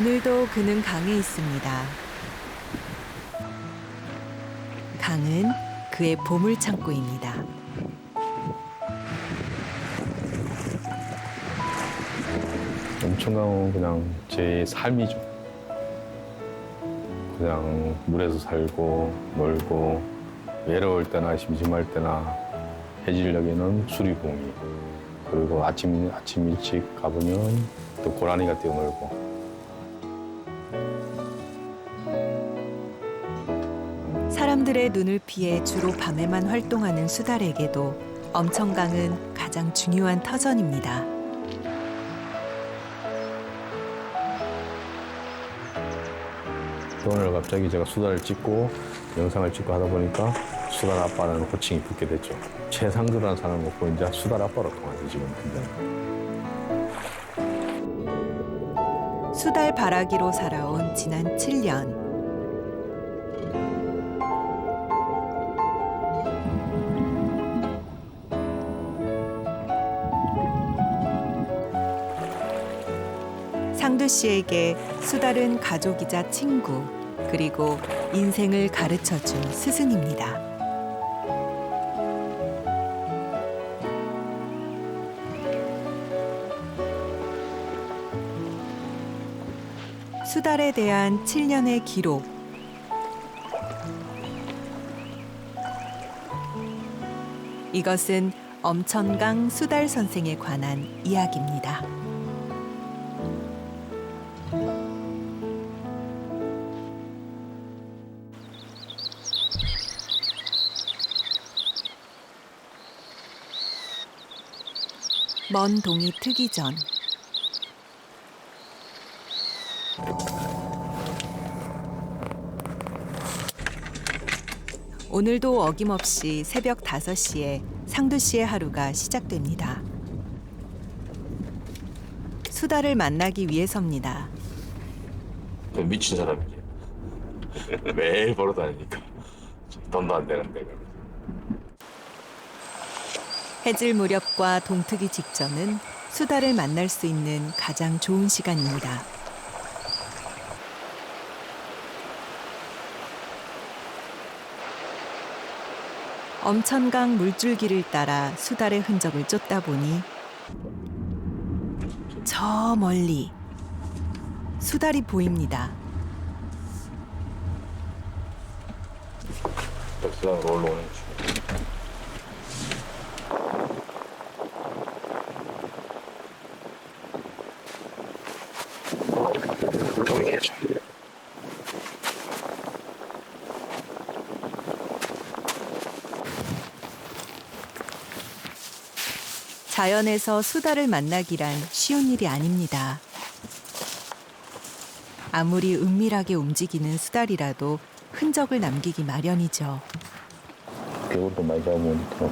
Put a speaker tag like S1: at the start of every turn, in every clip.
S1: 오늘도 그는 강에 있습니다. 강은 그의 보물 창고입니다.
S2: 엄청난 그냥 제 삶이죠. 그냥 물에서 살고 놀고 외로울 때나 심심할 때나 해질녘에는 수리봉이 그리고 아침 일찍 가보면 또 고라니가 뛰어놀고
S1: 사람들의 눈을 피해 주로 밤에만 활동하는 수달에게도 엄천강은 가장 중요한 터전입니다.
S2: 오늘 갑자기 제가 수달을 찍고 영상을 찍고 하다 보니까 수달 아빠라는 호칭이 붙게 됐죠. 최상주라는 사람을 먹고 이제 수달 아빠로 통하죠 지금.
S1: 수달 바라기로 살아온 지난 7년. 상두 씨에게 수달은 가족이자 친구, 그리고 인생을 가르쳐준 스승입니다. 수달에 대한 7년의 기록. 이것은 엄천강 수달 선생에 관한 이야기입니다. 먼 동이 트기 전 오늘도 어김없이 새벽 5시에 상두 씨의 하루가 시작됩니다. 수달을 만나기 위해서입니다.
S2: 미친 사람이지. 매일 보러 다니니까 돈도 안 되는데.
S1: 해질 무렵과 동트기 직전은 수달을 만날 수 있는 가장 좋은 시간입니다. 엄천강 물줄기를 따라 수달의 흔적을 쫓다 보니 저 멀리 수달이 보입니다.
S2: 수달으로 올라오는 거지.
S1: 자연에서 수달을 만나기란 쉬운 일이 아닙니다. 아무리 은밀하게 움직이는 수달이라도 흔적을 남기기 마련이죠.
S2: 개구리도 많이 잡으면 또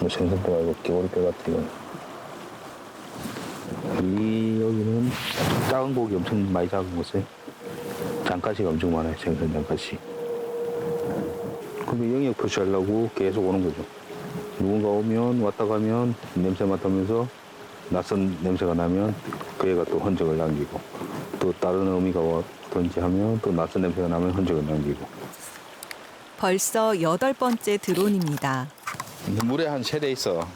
S2: 뭐 생선도 말고 개구리뼈 같은 거. 여기는 작은 고기 엄청 많이 잡은 곳에 장가시가 엄청 많아요. 생선 장가시. 그럼 영역 표시하려고 계속 오는 거죠. 누군가 오면 왔다 가면 냄새 맡으면서 낯선 냄새가 나면 그 애가 또 흔적을 남기고 또 다른 어미가 왔든지 하면 또 낯선 냄새가 나면 흔적을 남기고.
S1: 벌써 8번째 드론입니다.
S2: 물에 한 3대 있어.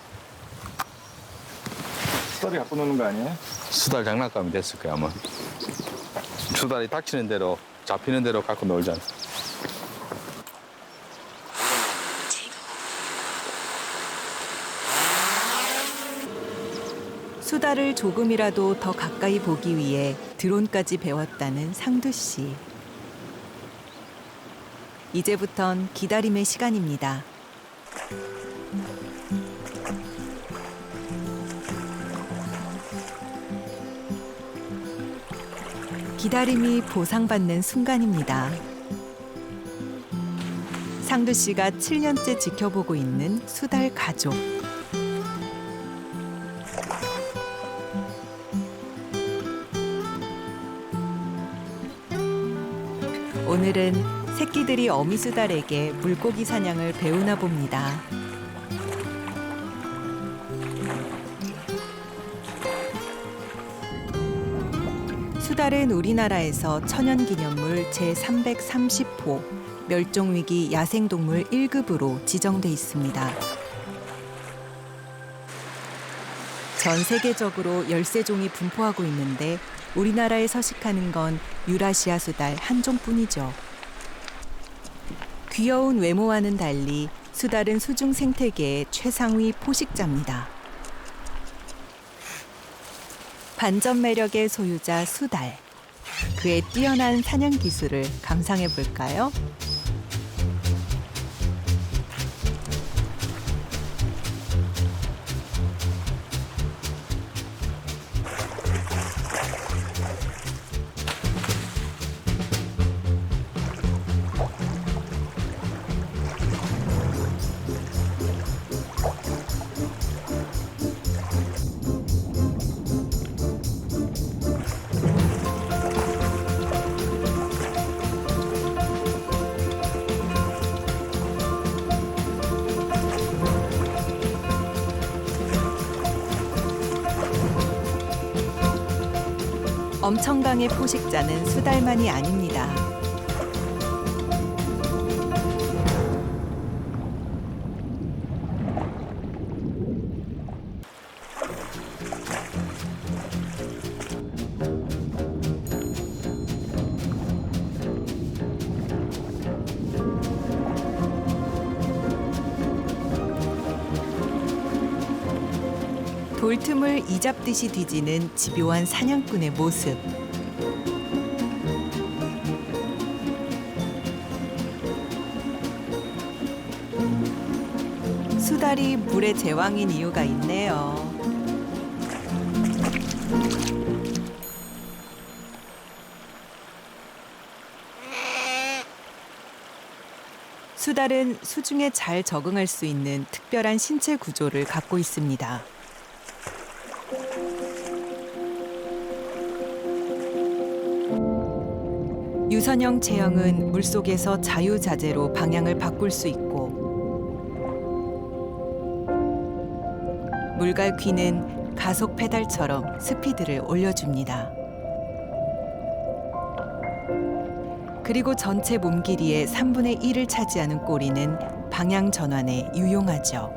S3: 수달이 갖고 노는 거 아니에요?
S2: 수달 장난감이 됐을 거야 아마. 수달이 닥치는 대로 잡히는 대로 갖고 놀잖아.
S1: 수달을 조금이라도 더 가까이 보기 위해 드론까지 배웠다는 상두 씨. 이제부턴 기다림의 시간입니다. 기다림이 보상받는 순간입니다. 상두 씨가 7년째 지켜보고 있는 수달 가족. 오늘은 새끼들이 어미수달에게 물고기 사냥을 배우나 봅니다. 수달은 우리나라에서 천연기념물 제330호 멸종위기 야생동물 1급으로 지정돼 있습니다. 전 세계적으로 13종이 분포하고 있는데 우리나라에 서식하는 건 유라시아 수달 한 종뿐이죠. 귀여운 외모와는 달리 수달은 수중 생태계의 최상위 포식자입니다. 반전 매력의 소유자 수달. 그의 뛰어난 사냥 기술을 감상해 볼까요? 엄청 강의 포식자는 수달만이 아닙니다. 돌틈을 이잡듯이 뒤지는 집요한 사냥꾼의 모습. 수달이 물의 제왕인 이유가 있네요. 수달은 수중에 잘 적응할 수 있는 특별한 신체 구조를 갖고 있습니다. 유선형 체형은 물속에서 자유자재로 방향을 바꿀 수 있고 물갈 귀는 가속 페달처럼 스피드를 올려줍니다. 그리고 전체 몸 길이의 3분의 1을 차지하는 꼬리는 방향 전환에 유용하죠.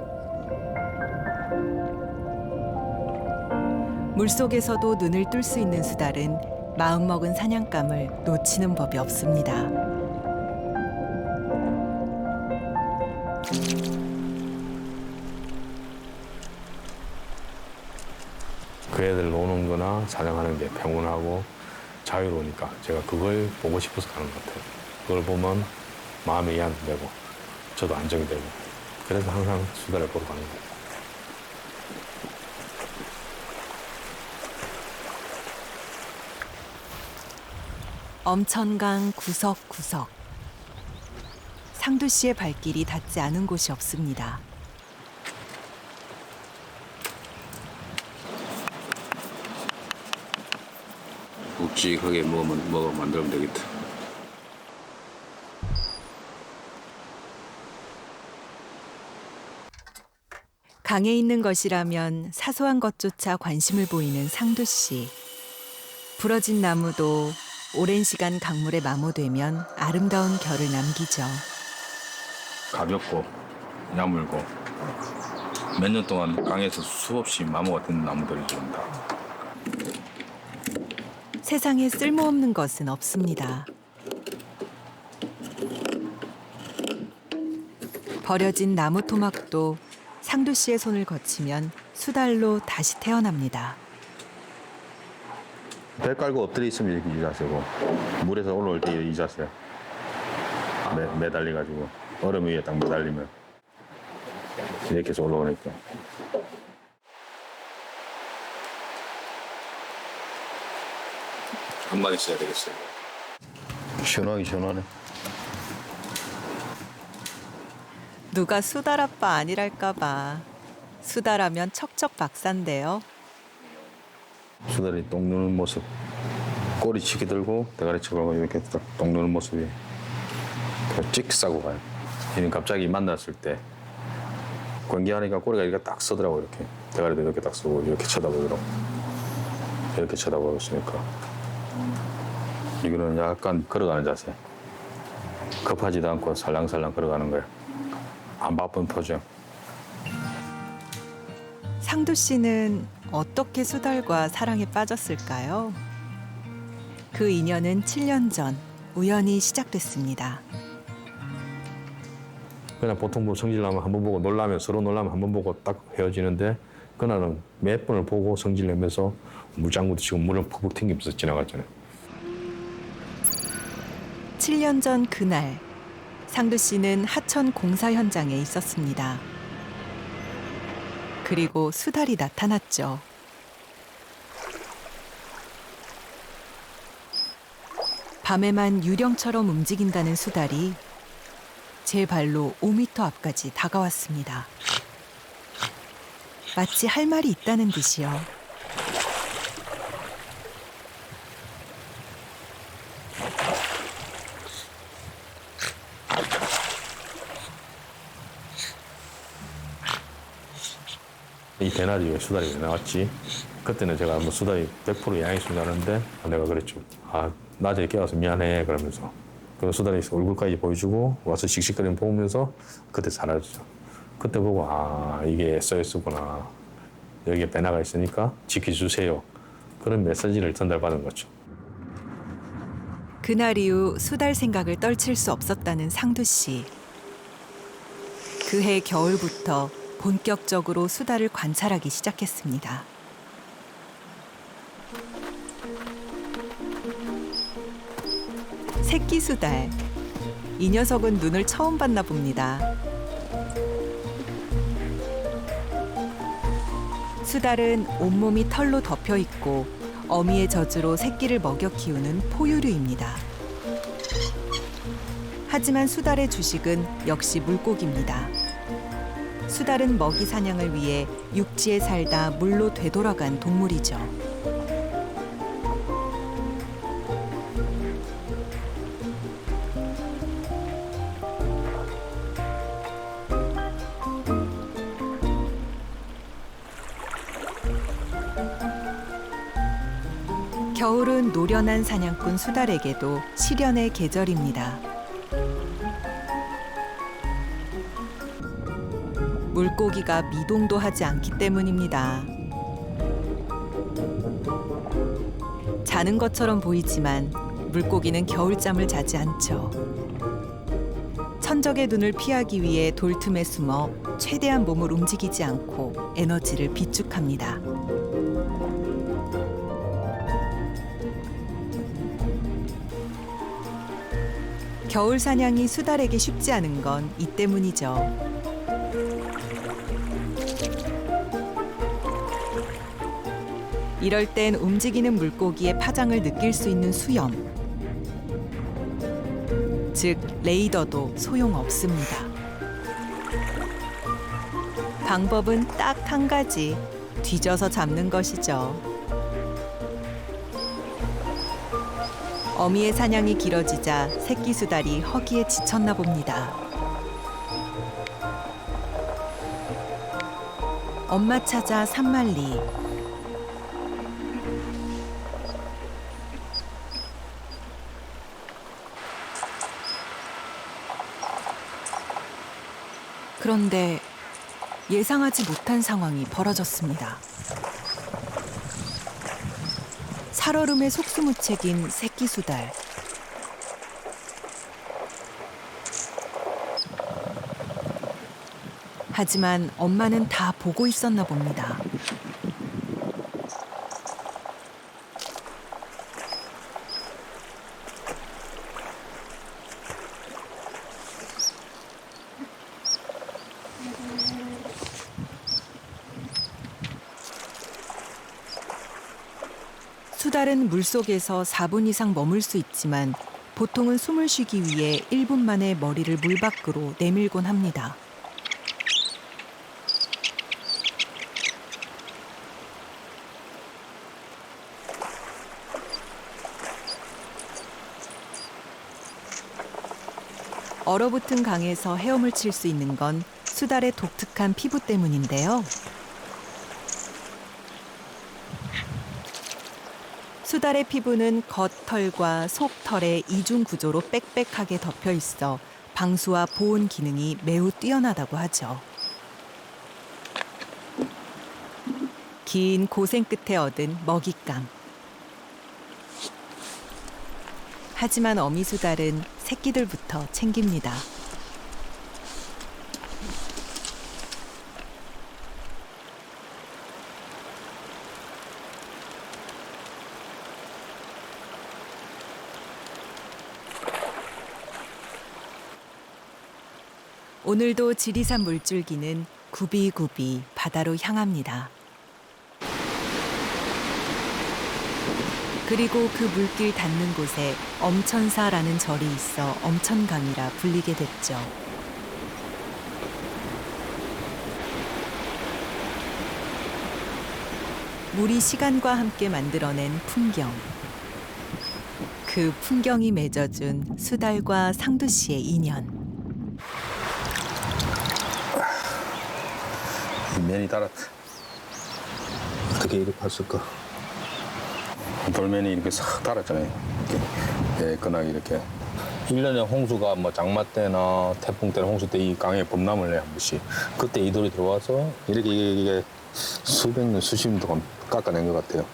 S1: 물속에서도 눈을 뜰 수 있는 수달은 마음먹은 사냥감을 놓치는 법이 없습니다.
S2: 그 애들 노는 거나 사냥하는 게 평온하고 자유로우니까 제가 그걸 보고 싶어서 가는 것 같아요. 그걸 보면 마음이 안되고 저도 안정이 되고 그래서 항상 수달을 보러 가는 거예요.
S1: 엄천강 구석구석. 상두 씨의 발길이 닿지 않은 곳이 없습니다.
S2: 묵직하게 먹어 만들면 되겠다.
S1: 강에 있는 것이라면 사소한 것조차 관심을 보이는 상두 씨. 부러진 나무도 오랜 시간 강물에 마모되면 아름다운 결을 남기죠.
S2: 가볍고 야물고 몇 년 동안 강에서 수없이 마모가 된 나무들이 다.
S1: 세상에 쓸모없는 것은 없습니다. 버려진 나무 토막도 상두 씨의 손을 거치면 수달로 다시 태어납니다.
S2: 배 깔고 엎드려 있으면 이렇게 이 자세고 물에서 올라올 때 이 자세 매달려가지고 얼음 위에 딱 매달리면 이렇게 해서 올라오니까 한 마리 써야 되겠어요. 시원하긴 시원하네.
S1: 누가 수달 아빠 아니랄까 봐. 수달하면 척척 박사인데요.
S2: 수달이 똥 누는 모습, 꼬리 치게 들고 대가리 쳐가고 이렇게 딱 똥 누는 모습이 찍 싸고 가요. 얘는 갑자기 만났을 때 관계하니까 꼬리가 이렇게 딱 서더라고. 이렇게 대가리도 이렇게 딱 서고 이렇게 쳐다보더라고. 이렇게 쳐다보고 있으니까 이거는 약간 걸어가는 자세. 급하지도 않고 살랑살랑 걸어가는 거예요. 안 바쁜 표정.
S1: 상두 씨는 어떻게 수달과 사랑에 빠졌을까요? 그 인연은 7년 전 우연히 시작됐습니다.
S2: 그냥 보통 뭐 성질 나면 한 번 보고 놀라면 서로 놀라면 한 번 보고 딱 헤어지는데 그날은 몇 번을 보고 성질 내면서 물장구도 지금 물을 푹푹 튕기면서 지나갔잖아요.
S1: 7년 전 그날 상두 씨는 하천 공사 현장에 있었습니다. 그리고 수달이 나타났죠. 밤에만 유령처럼 움직인다는 수달이 제 발로 5m 앞까지 다가왔습니다. 마치 할 말이 있다는 듯이요.
S2: 이 배나리 왜 수달이 왜 나왔지? 그때는 제가 뭐 수달이 100% 양이수 나는데 내가 그랬죠. 아, 낮에 깨워서 미안해 그러면서. 그리고 수달이 얼굴까지 보여주고 와서 씩씩거리는 보면서 그때 사라지죠. 그때 보고 아, 이게 SOS구나. 여기에 배나가 있으니까 지켜주세요. 그런 메시지를 전달받은 거죠.
S1: 그날 이후 수달 생각을 떨칠 수 없었다는 상두 씨. 그해 겨울부터 본격적으로 수달을 관찰하기 시작했습니다. 새끼 수달. 이 녀석은 눈을 처음 봤나 봅니다. 수달은 온몸이 털로 덮여 있고 어미의 젖으로 새끼를 먹여 키우는 포유류입니다. 하지만 수달의 주식은 역시 물고기입니다. 수달은 먹이 사냥을 위해 육지에 살다 물로 되돌아간 동물이죠. 겨울은 노련한 사냥꾼 수달에게도 시련의 계절입니다. 물고기가 미동도 하지 않기 때문입니다. 자는 것처럼 보이지만 물고기는 겨울잠을 자지 않죠. 천적의 눈을 피하기 위해 돌틈에 숨어 최대한 몸을 움직이지 않고 에너지를 비축합니다. 겨울 사냥이 수달에게 쉽지 않은 건 이 때문이죠. 이럴 땐 움직이는 물고기의 파장을 느낄 수 있는 수염, 즉 레이더도 소용없습니다. 방법은 딱 한 가지, 뒤져서 잡는 것이죠. 어미의 사냥이 길어지자 새끼 수달이 허기에 지쳤나 봅니다. 엄마 찾아 산만리. 그런데 예상하지 못한 상황이 벌어졌습니다. 살얼음에 속수무책인 새끼 수달. 하지만 엄마는 다 보고 있었나 봅니다. 수달은 물속에서 4분 이상 머물 수 있지만 보통은 숨을 쉬기 위해 1분 만에 머리를 물 밖으로 내밀곤 합니다. 얼어붙은 강에서 헤엄을 칠 수 있는 건 수달의 독특한 피부 때문인데요. 수달의 피부는 겉털과 속털의 이중 구조로 빽빽하게 덮여 있어 방수와 보온 기능이 매우 뛰어나다고 하죠. 긴 고생 끝에 얻은 먹잇감. 하지만 어미수달은 새끼들부터 챙깁니다. 오늘도 지리산 물줄기는 굽이굽이 바다로 향합니다. 그리고 그 물길 닿는 곳에 엄천사라는 절이 있어 엄천강이라 불리게 됐죠. 물이 시간과 함께 만들어낸 풍경. 그 풍경이 맺어준 수달과 상두 씨의 인연.
S2: 면이 달았다. 어떻게 이렇게 했을까? 돌면이 이렇게 싹 달았잖아요. 이렇게 예끈하게 이렇게. 1년에 홍수가 뭐 장마 때나 태풍 때나 홍수 때 이 강에 범람을 해요, 한 번씩. 그때 이 돌이 들어와서 이렇게 이게 수백 년, 수십 년 동안 깎아낸 것 같아요.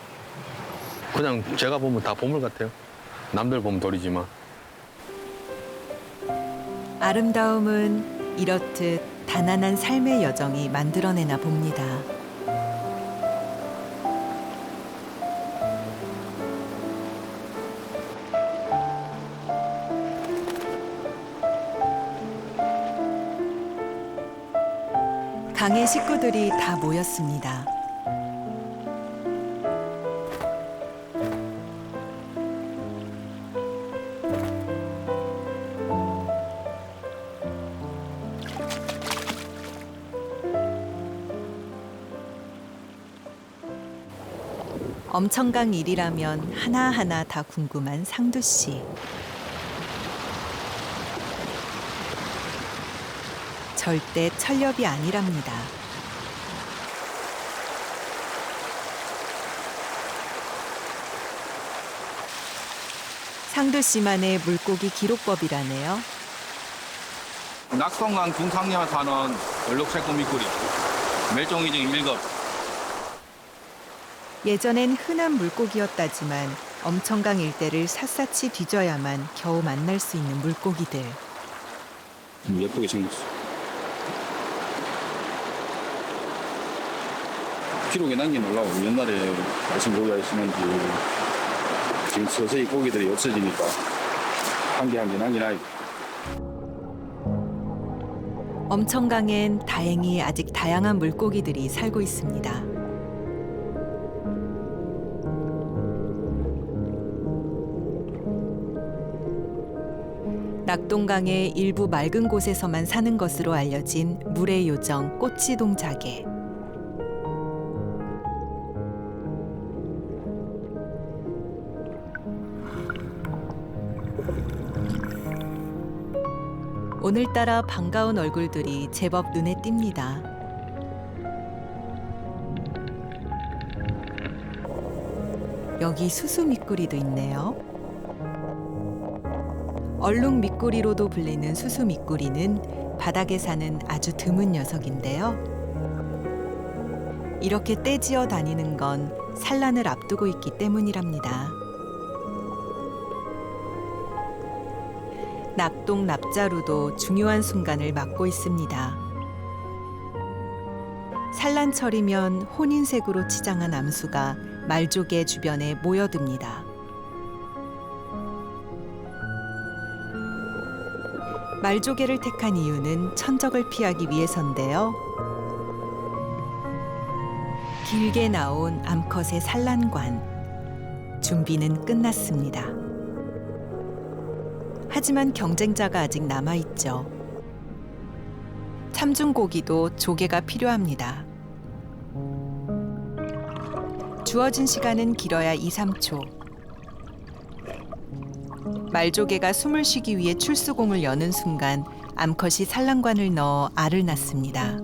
S2: 그냥 제가 보면 다 보물 같아요. 남들 보면 돌이지만.
S1: 아름다움은 이렇듯 단안한 삶의 여정이 만들어내나 봅니다. 강의 식구들이 다 모였습니다. 엄천강 일이라면 하나하나 다 궁금한 상두 씨. 절대 철렵이 아니랍니다. 상두 씨만의 물고기 기록법이라네요.
S2: 낙동강 중상류에 사는 얼룩새콤 미꾸리. 멸종위종 1급.
S1: 예전엔 흔한 물고기였다지만 엄천강 일대를 샅샅이 뒤져야만 겨우 만날 수 있는 물고기들.
S2: 예쁘게 생겼어. 기록에 남겨놓으려고 옛날에 말씀 고기가 있었는지 지금 서서히 고기들이 없어지니까 한 개 한 개 남겨놔야.
S1: 엄천강엔 다행히 아직 다양한 물고기들이 살고 있습니다. 낙동강의 일부 맑은 곳에서만 사는 것으로 알려진 물의 요정 꼬치동자개. 오늘따라 반가운 얼굴들이 제법 눈에 띕니다. 여기 수수 미꾸리도 있네요. 얼룩 미꾸리로도 불리는 수수 미꾸리는 바닥에 사는 아주 드문 녀석인데요. 이렇게 떼지어 다니는 건 산란을 앞두고 있기 때문이랍니다. 낙동 납자루도 중요한 순간을 맞고 있습니다. 산란철이면 혼인색으로 치장한 암수가 말조개 주변에 모여듭니다. 말조개를 택한 이유는 천적을 피하기 위해서인데요. 길게 나온 암컷의 산란관. 준비는 끝났습니다. 하지만 경쟁자가 아직 남아있죠. 참중고기도 조개가 필요합니다. 주어진 시간은 길어야 2, 3초. 말조개가 숨을 쉬기 위해 출수공을 여는 순간 암컷이 산란관을 넣어 알을 낳습니다.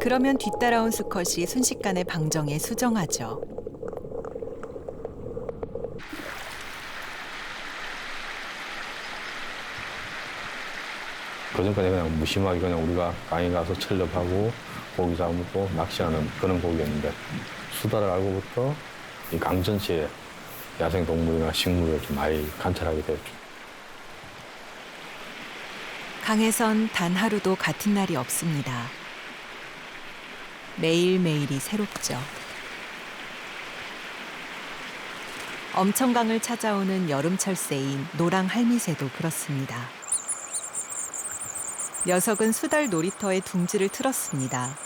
S1: 그러면 뒤따라온 수컷이 순식간에 방정에 수정하죠.
S2: 그전까지 그냥 무심하게 그냥 우리가 강에 가서 철렵하고 고기 잡고 낚시하는 그런 고기였는데 수다를 알고부터 이 강 전체에 야생 동물이나 식물을 좀 많이 관찰하게 됐죠.
S1: 강에선 단 하루도 같은 날이 없습니다. 매일매일이 새롭죠. 엄청강을 찾아오는 여름철새인 노랑 할미새도 그렇습니다. 녀석은 수달 놀이터에 둥지를 틀었습니다.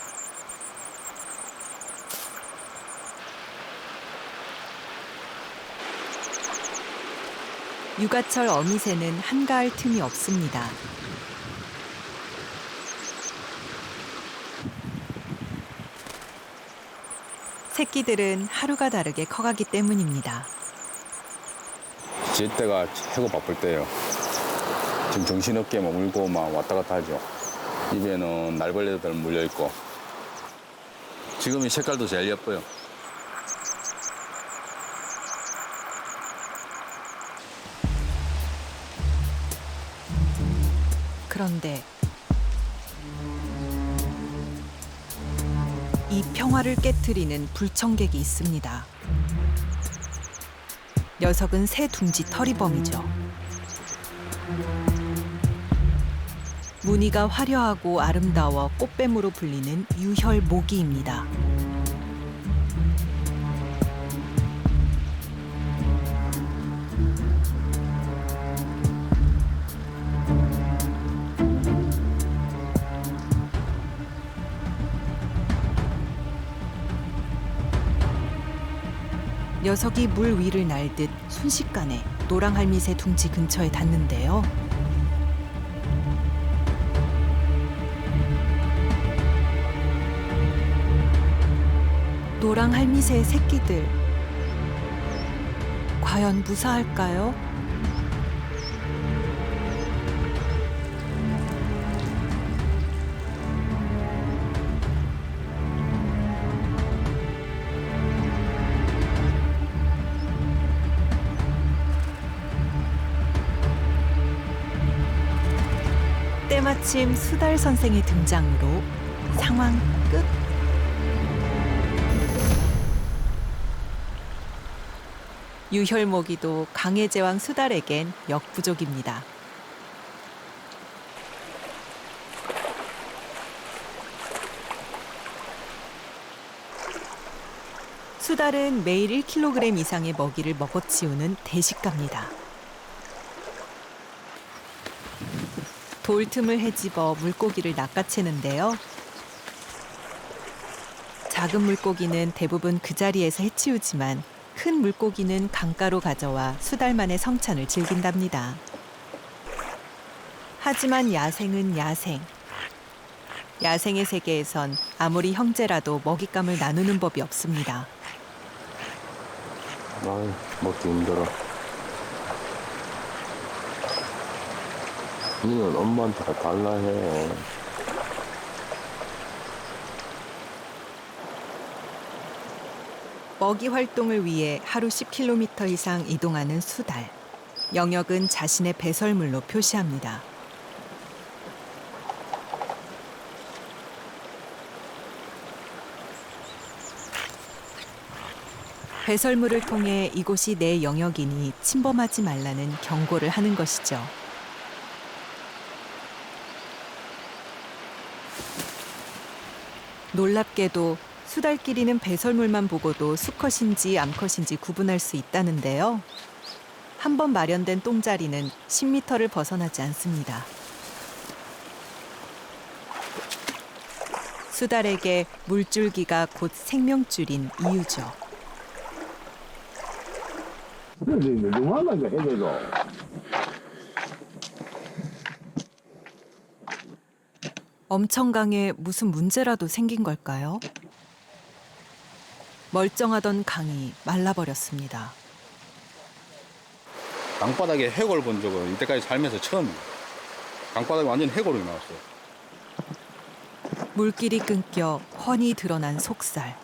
S1: 육아철 어미새는 한가할 틈이 없습니다. 새끼들은 하루가 다르게 커가기 때문입니다.
S3: 질 때가 최고 바쁠 때예요. 지금 정신없게 막 울고 막 왔다 갔다 하죠. 입에는 날벌레들 물려있고. 지금이 색깔도 제일 예뻐요.
S1: 그런데 이 평화를 깨트리는 불청객이 있습니다. 녀석은 새 둥지 털이범이죠. 무늬가 화려하고 아름다워 꽃뱀으로 불리는 유혈모기입니다. 녀석이 물 위를 날듯 순식간에 노랑할미새 둥지 근처에 닿는데요. 노랑할미새의 새끼들, 과연 무사할까요? 때마침 수달 선생의 등장으로 상황 끝. 유혈모기도 강의 제왕 수달에겐 역부족입니다. 수달은 매일 1kg 이상의 먹이를 먹어치우는 대식가입니다. 돌 틈을 헤집어 물고기를 낚아채는데요. 작은 물고기는 대부분 그 자리에서 해치우지만 큰 물고기는 강가로 가져와 수달만의 성찬을 즐긴답니다. 하지만 야생은 야생. 야생의 세계에선 아무리 형제라도 먹잇감을 나누는 법이 없습니다.
S2: 아이, 먹기 힘들어.
S4: 니는 엄마한테 달라 해.
S1: 먹이 활동을 위해 하루 10km 이상 이동하는 수달. 영역은 자신의 배설물로 표시합니다. 배설물을 통해 이곳이 내 영역이니 침범하지 말라는 경고를 하는 것이죠. 놀랍게도 수달끼리는 배설물만 보고도 수컷인지 암컷인지 구분할 수 있다는데요. 한 번 마련된 똥자리는 10m를 벗어나지 않습니다. 수달에게 물줄기가 곧 생명줄인 이유죠.
S4: 너무하다니까 해줘도.
S1: 엄청강에 무슨 문제라도 생긴 걸까요? 멀쩡하던 강이 말라버렸습니다.
S3: 강바닥에 해골 본 적은 이때까지 살면서 처음이에요. 강바닥에 완전 해골이 나왔어요.
S1: 물길이 끊겨 훤히 드러난 속살.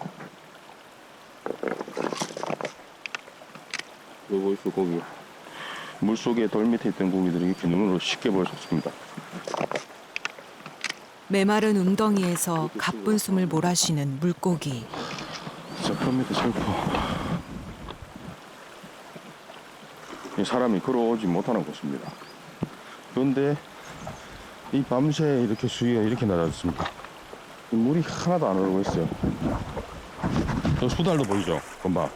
S4: 요거 있어 고기.
S5: 물속에 돌 밑에 있던 고기들이 이렇게 눈으로 쉽게 볼 수 있습니다.
S1: 메마른 웅덩이에서 가쁜 숨을 몰아쉬는 물고기.
S5: 슬픕니다, 슬퍼. 이 사람이 걸어오지 못하는 곳입니다. 그런데 이 밤새 이렇게 수위가 이렇게 낮았습니다. 이 물이 하나도 안 오르고 있어요. 저 수달도 보이죠? 금방.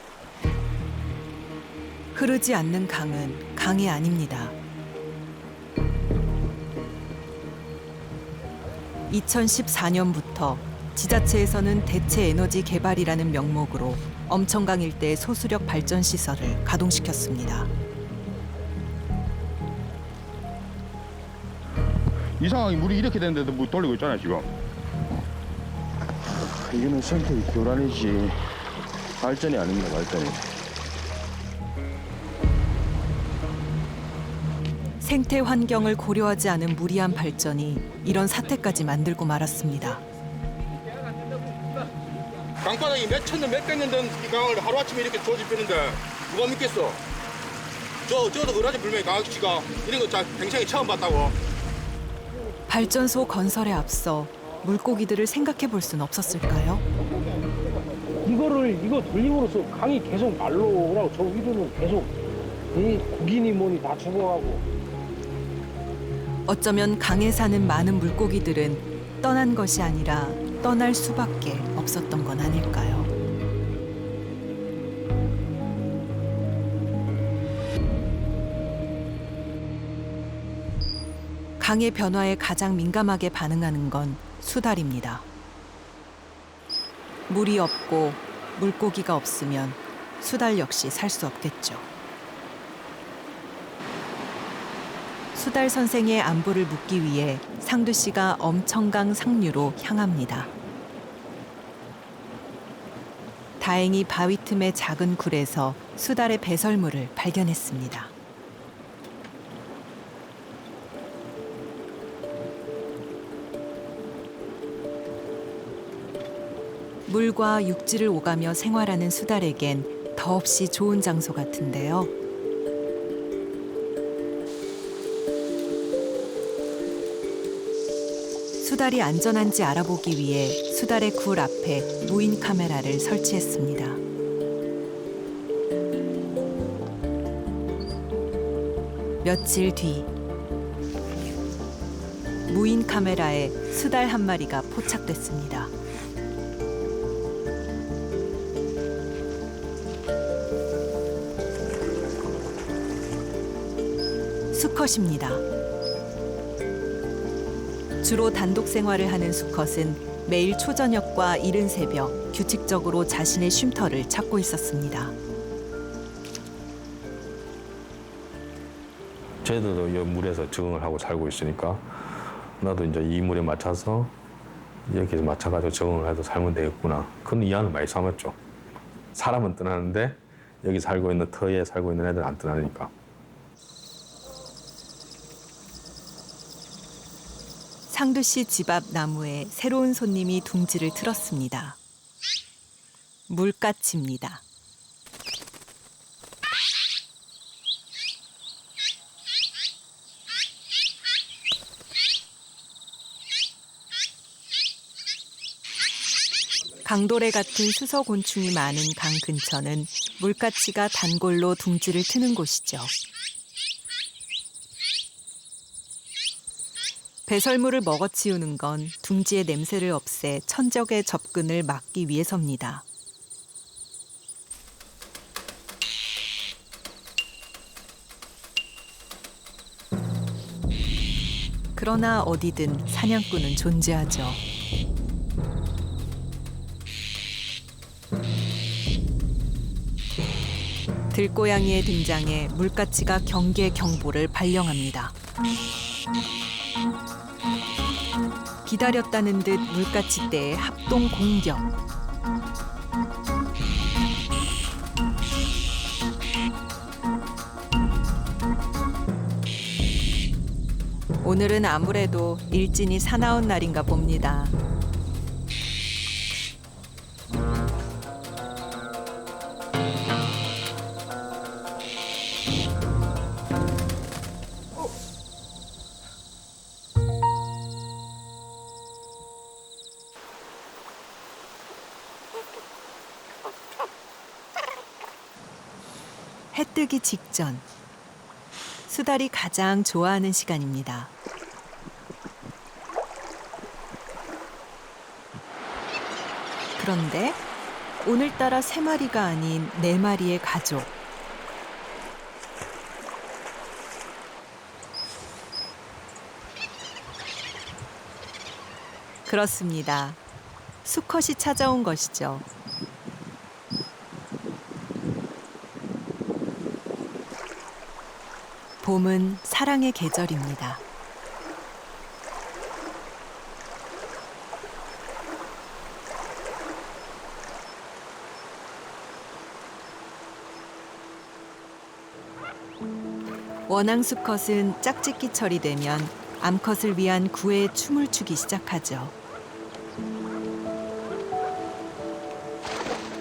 S1: 흐르지 않는 강은 강이 아닙니다. 2014년부터 지자체에서는 대체 에너지 개발이라는 명목으로 엄청강 일대 소수력 발전 시설을 가동시켰습니다.
S5: 이상하게 물이 이렇게 됐는데도 물 돌리고 있잖아요, 지금. 이거는 선택이 교란이지 발전이 아닙니다, 발전이.
S1: 생태 환경을 고려하지 않은 무리한 발전이 이런 사태까지 만들고 말았습니다.
S6: 강바닥이 몇 천 년, 몇 백 년 된 이 강을 하루아침에 이렇게 조집했는데 누가 믿겠어? 저도 그러지 불명이 강아지가 이런 거 평생에 처음 봤다고.
S1: 발전소 건설에 앞서 물고기들을 생각해 볼 순 없었을까요?
S7: 이거 돌림으로써 강이 계속 말로 오라고 저 위로는 계속 이 고기니 뭐니 다 죽어가고.
S1: 어쩌면 강에 사는 많은 물고기들은 떠난 것이 아니라 떠날 수밖에 없었던 건 아닐까요? 강의 변화에 가장 민감하게 반응하는 건 수달입니다. 물이 없고 물고기가 없으면 수달 역시 살 수 없겠죠. 수달 선생의 안부를 묻기 위해 상두 씨가 엄청강 상류로 향합니다. 다행히 바위 틈의 작은 굴에서 수달의 배설물을 발견했습니다. 물과 육지를 오가며 생활하는 수달에겐 더없이 좋은 장소 같은데요. 수달이 안전한지 알아보기 위해 수달의 굴 앞에 무인 카메라를 설치했습니다. 며칠 뒤 무인 카메라에 수달 한 마리가 포착됐습니다. 수컷입니다. 주로 단독 생활을 하는 수컷은 매일 초저녁과 이른 새벽 규칙적으로 자신의 쉼터를 찾고 있었습니다.
S2: 저희들도 이 물에서 적응을 하고 살고 있으니까 나도 이제 이 물에 맞춰서 여기서 맞춰가지고 적응을 해서 살면 되겠구나. 그런 이해를 많이 삼았죠. 사람은 떠나는데 여기 살고 있는 터에 살고 있는 애들은 안 떠나니까.
S1: 상두 씨 집 앞 나무에 새로운 손님이 둥지를 틀었습니다. 물까치입니다. 강도래 같은 수서곤충이 많은 강 근처는 물까치가 단골로 둥지를 트는 곳이죠. 배설물을 먹어치우는 건 둥지의 냄새를 없애 천적의 접근을 막기 위해서입니다. 그러나 어디든 사냥꾼은 존재하죠. 들고양이의 등장에 물까치가 경계 경보를 발령합니다. 기다렸다는 듯 물까치 떼의 합동 공격. 오늘은 아무래도 일진이 사나운 날인가 봅니다. 뜨기 직전. 수달이 가장 좋아하는 시간입니다. 그런데 오늘따라 3마리가 아닌 4마리의 가족. 그렇습니다. 수컷이 찾아온 것이죠. 봄은 사랑의 계절입니다. 원앙 수컷은 짝짓기철이 되면 암컷을 위한 구애에 춤을 추기 시작하죠.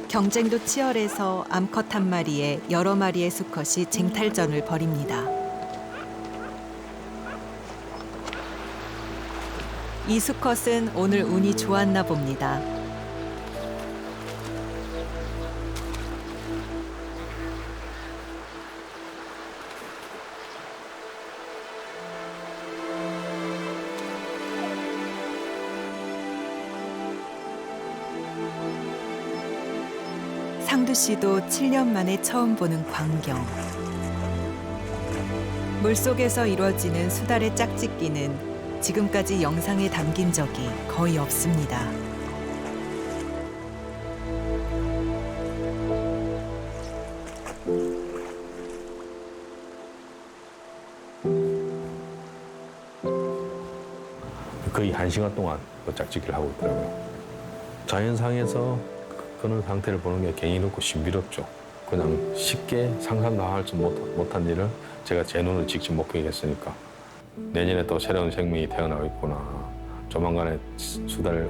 S1: 경쟁도 치열해서 암컷 한 마리에 여러 마리의 수컷이 쟁탈전을 벌입니다. 이 수컷은 오늘 운이 좋았나 봅니다. 상두 씨도 7년 만에 처음 보는 광경. 물속에서 이루어지는 수달의 짝짓기는 지금까지 영상에 담긴 적이 거의 없습니다.
S2: 거의 1시간 동안 그 짝짓기를 하고 있더라고요. 자연상에서 그런 상태를 보는 게 경이롭고 신비롭죠. 그냥 쉽게 상상도 할 수 못한 일을 제가 제 눈으로 직접 목격했으니까 내년에 또 새로운 생명이 태어나고 있구나. 조만간에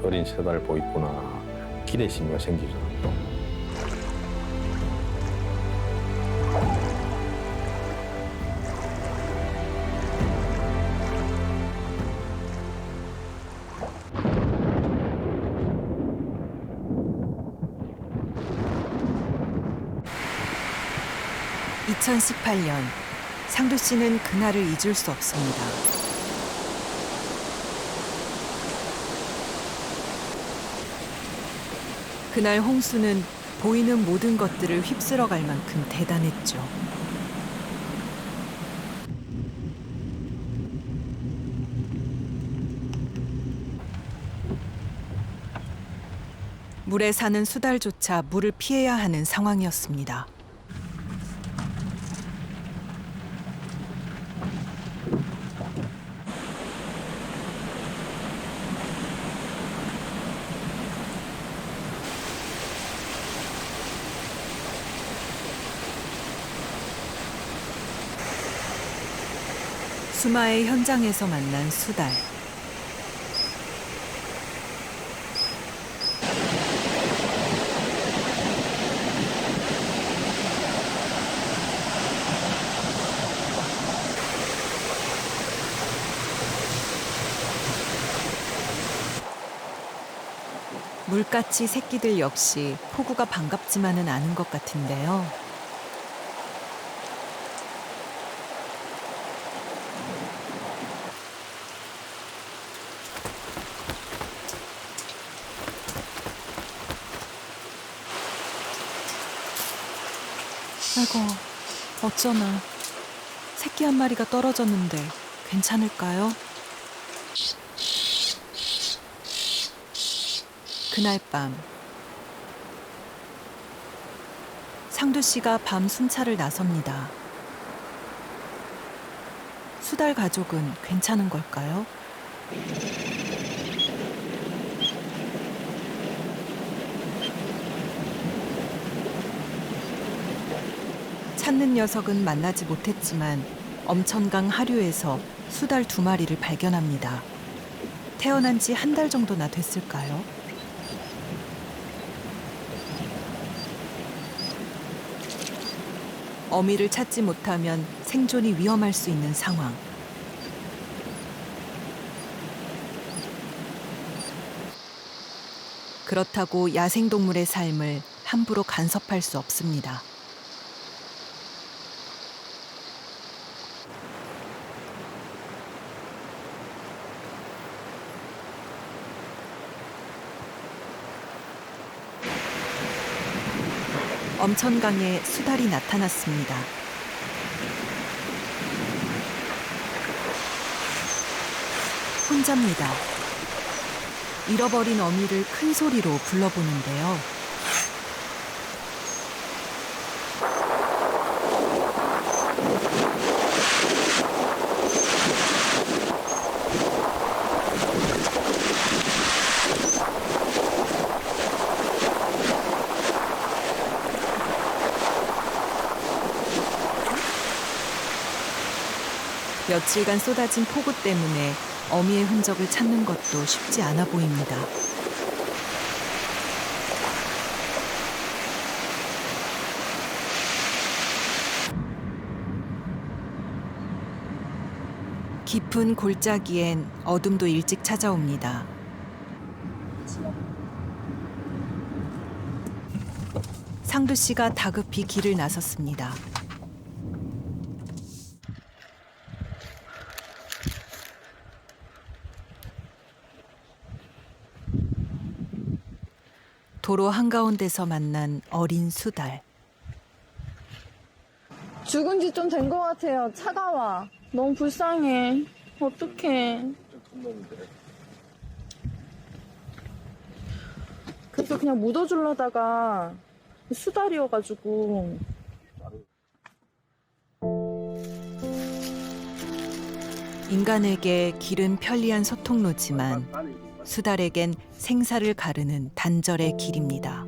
S2: 어린 수달을 보이구나. 기대심이 생기죠. 또.
S1: (2018년) 상두 씨는 그날을 잊을 수 없습니다. 그날 홍수는 보이는 모든 것들을 휩쓸어 갈 만큼 대단했죠. 물에 사는 수달조차 물을 피해야 하는 상황이었습니다. 수마의 현장에서 만난 수달. 물가치 새끼들 역시 포구가 반갑지만은 않은 것 같은데요. 아이고, 어쩌나. 새끼 한 마리가 떨어졌는데 괜찮을까요? 그날 밤 상두 씨가 밤 순찰을 나섭니다. 수달 가족은 괜찮은 걸까요? 찾는 녀석은 만나지 못했지만 엄천강 하류에서 수달 2마리를 발견합니다. 태어난 지 한 달 정도나 됐을까요? 어미를 찾지 못하면 생존이 위험할 수 있는 상황. 그렇다고 야생동물의 삶을 함부로 간섭할 수 없습니다. 엄천강에 수달이 나타났습니다. 혼자입니다. 잃어버린 어미를 큰 소리로 불러보는데요. 며칠간 쏟아진 폭우 때문에 어미의 흔적을 찾는 것도 쉽지 않아 보입니다. 깊은 골짜기엔 어둠도 일찍 찾아옵니다. 상두 씨가 다급히 길을 나섰습니다. 도로 한가운데서 만난 어린 수달.
S8: 죽은 지 좀 된 것 같아요. 차가워. 너무 불쌍해. 어떡해. 그래서 그냥 묻어주려다가 수달이어가지고.
S1: 인간에게 길은 편리한 소통로지만 수달에겐 생사를 가르는 단절의 길입니다.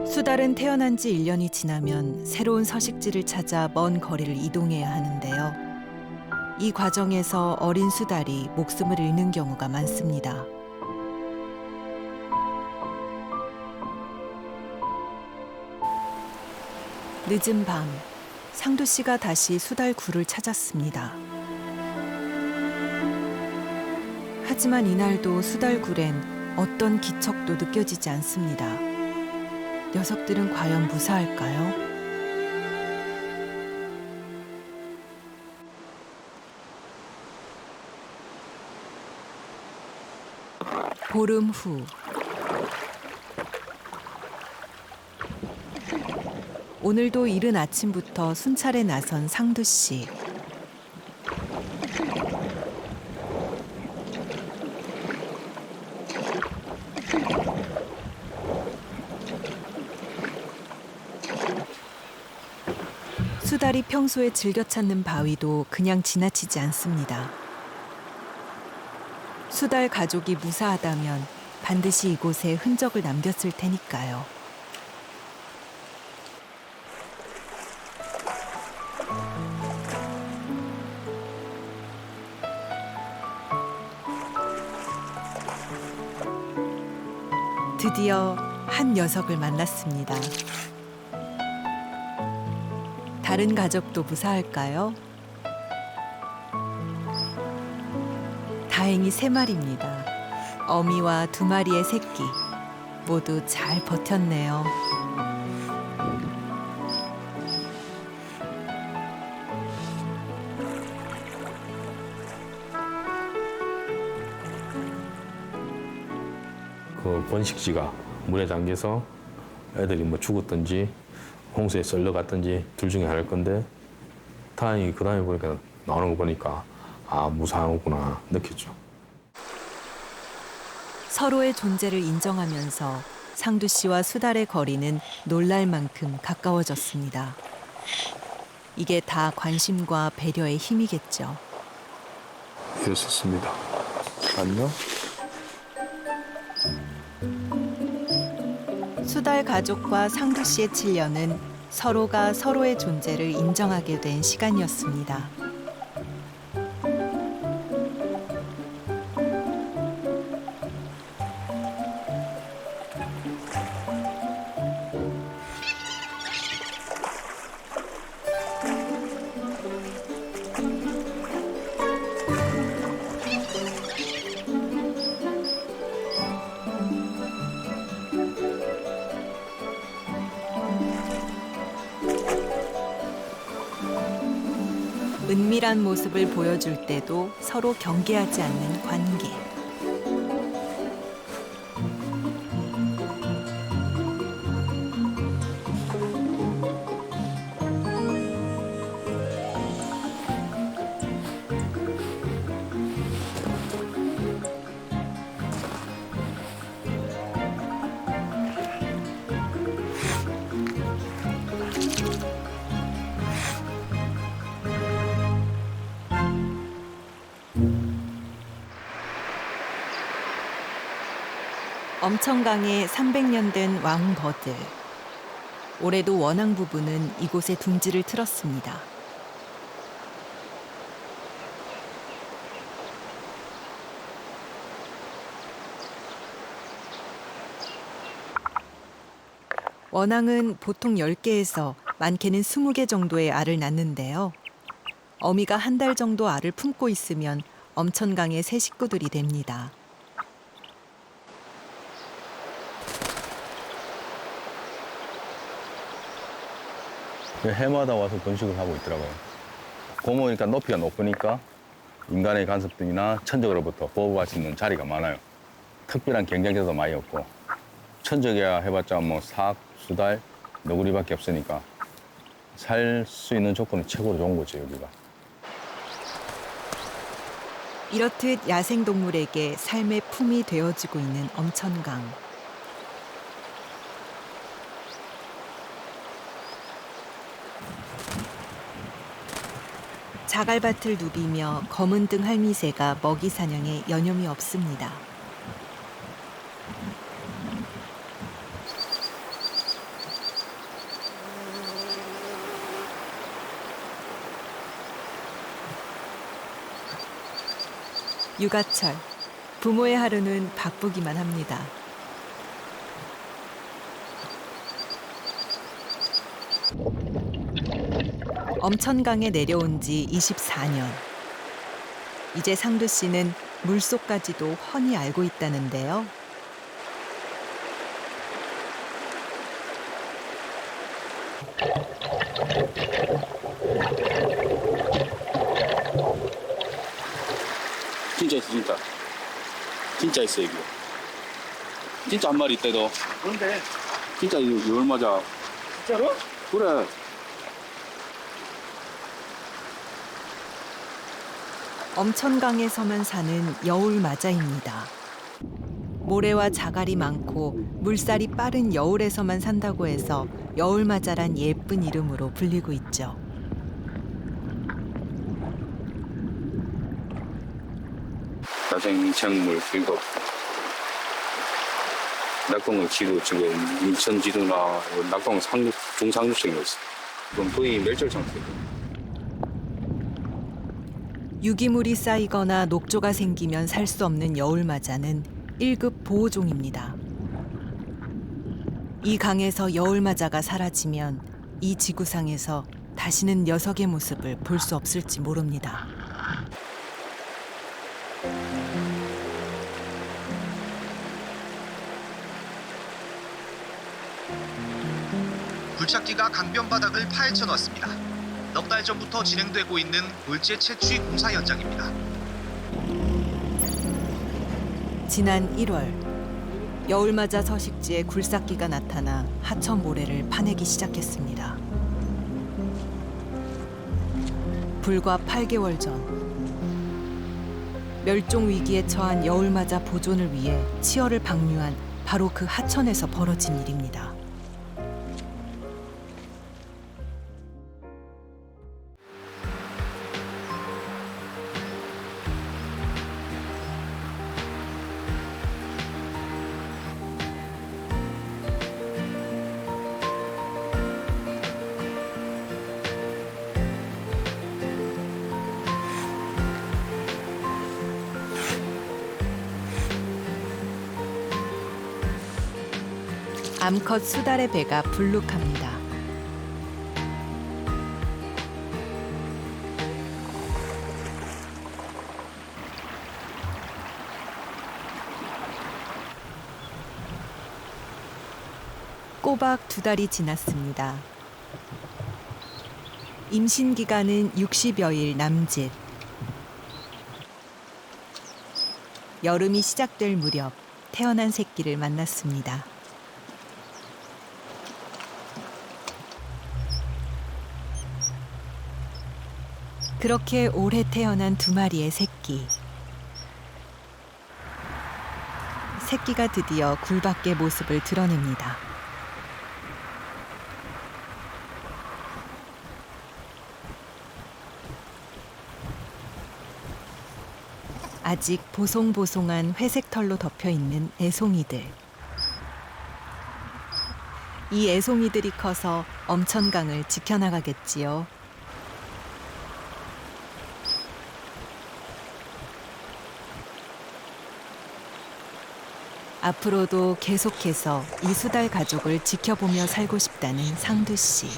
S1: 수달은 태어난 지 1년이 지나면 새로운 서식지를 찾아 먼 거리를 이동해야 하는데요. 이 과정에서 어린 수달이 목숨을 잃는 경우가 많습니다. 늦은 밤, 상두 씨가 다시 수달 굴을 찾았습니다. 하지만 이날도 수달 굴엔 어떤 기척도 느껴지지 않습니다. 녀석들은 과연 무사할까요? 보름 후. 오늘도 이른 아침부터 순찰에 나선 상두 씨. 수달이 평소에 즐겨 찾는 바위도 그냥 지나치지 않습니다. 수달 가족이 무사하다면 반드시 이곳에 흔적을 남겼을 테니까요. 드디어 한 녀석을 만났습니다. 다른 가족도 무사할까요? 다행히 3마리입니다. 어미와 2마리의 새끼 모두 잘 버텼네요.
S2: 그 번식지가 물에 잠겨서 애들이 뭐 죽었든지 홍수에 썰려갔든지 둘 중에 하나일 건데 다행히 그 다음에 보니까 나오는 거 보니까 아 무사하구나 느꼈죠.
S1: 서로의 존재를 인정하면서 상두 씨와 수달의 거리는 놀랄 만큼 가까워졌습니다. 이게 다 관심과 배려의 힘이겠죠.
S2: 이랬었습니다. 안녕?
S1: 수달 가족과 상두 씨의 7년은 서로가 서로의 존재를 인정하게 된 시간이었습니다. 은밀한 모습을 보여줄 때도 서로 경계하지 않는 관계. 엄천강에 300년 된 왕버들. 올해도 원앙 부부는 이곳에 둥지를 틀었습니다. 원앙은 보통 10개에서 많게는 20개 정도의 알을 낳는데요. 어미가 한 달 정도 알을 품고 있으면 엄천강의 새 식구들이 됩니다.
S3: 해마다 와서 번식을 하고 있더라고요. 봄이니까 높이가 높으니까 인간의 간섭들이나 천적으로부터 보호할 수 있는 자리가 많아요. 특별한 경쟁자도 많이 없고 천적이야 해봤자 뭐 삭, 수달, 너구리밖에 없으니까 살 수 있는 조건은 최고로 좋은 거죠, 여기가.
S1: 이렇듯 야생동물에게 삶의 품이 되어주고 있는 엄천강. 자갈밭을 누비며 검은 등 할미새가 먹이 사냥에 여념이 없습니다. 육아철, 부모의 하루는 바쁘기만 합니다. 엄천강에 내려온 지 24년. 이제 상두 씨는 물속까지도 훤히 알고 있다는데요.
S6: 진짜 있어, 진짜. 진짜 있어, 이거. 진짜 한 마리 있다, 너.
S7: 그런데
S6: 진짜 이거 얼마자.
S7: 진짜로?
S6: 그래.
S1: 엄천강에서만 사는 여울마자입니다. 모래와 자갈이 많고 물살이 빠른 여울에서만 산다고 해서 여울마자란 예쁜 이름으로 불리고 있죠.
S3: 야생생물 그리고 낙동강 지도 지금 인천 지도나 낙동강 중상류성이 있어. 그럼 거의 멸절 상태예요.
S1: 유기물이 쌓이거나 녹조가 생기면 살 수 없는 여울마자는 1급 보호종입니다. 이 강에서 여울마자가 사라지면 이 지구상에서 다시는 녀석의 모습을 볼 수 없을지 모릅니다.
S9: 굴착기가 강변 바닥을 파헤쳐 놨습니다. 넉 달 전부터 진행되고 있는 물질 채취 공사 현장입니다.
S1: 지난 1월 여울마자 서식지에 굴삭기가 나타나 하천 모래를 파내기 시작했습니다. 불과 8개월 전 멸종 위기에 처한 여울마자 보존을 위해 치어를 방류한 바로 그 하천에서 벌어진 일입니다. 암컷 수달의 배가 불룩합니다. 꼬박 2달이 지났습니다. 임신 기간은 60여일 남짓. 여름이 시작될 무렵 태어난 새끼를 만났습니다. 그렇게 올해 태어난 2마리의 새끼. 새끼가 드디어 굴 밖의 모습을 드러냅니다. 아직 보송보송한 회색 털로 덮여 있는 애송이들. 이 애송이들이 커서 엄천강을 지켜나가겠지요. 앞으로도 계속해서 이 수달 가족을 지켜보며 살고 싶다는 상두 씨.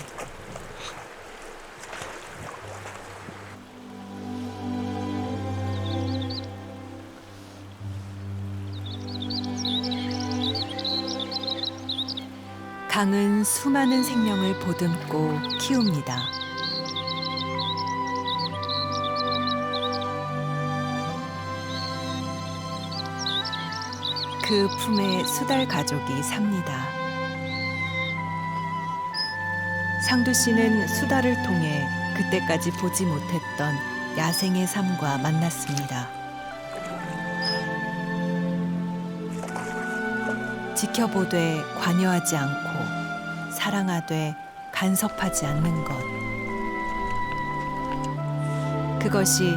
S1: 강은 수많은 생명을 보듬고 키웁니다. 그 품에 수달 가족이 삽니다. 상두 씨는 수달을 통해 그때까지 보지 못했던 야생의 삶과 만났습니다. 지켜보되 관여하지 않고 사랑하되 간섭하지 않는 것. 그것이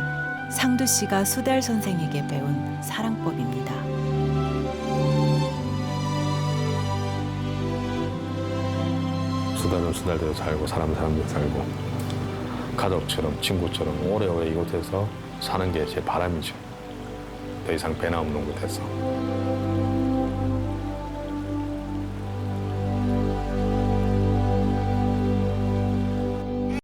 S1: 상두 씨가 수달 선생에게 배운 사랑법입니다.
S2: 수달은 수달대로 살고 사람은 사람대로 살고 가족처럼 친구처럼 오래오래 이곳에서 사는 게 제 바람이죠. 더 이상 배나 없는 곳에서.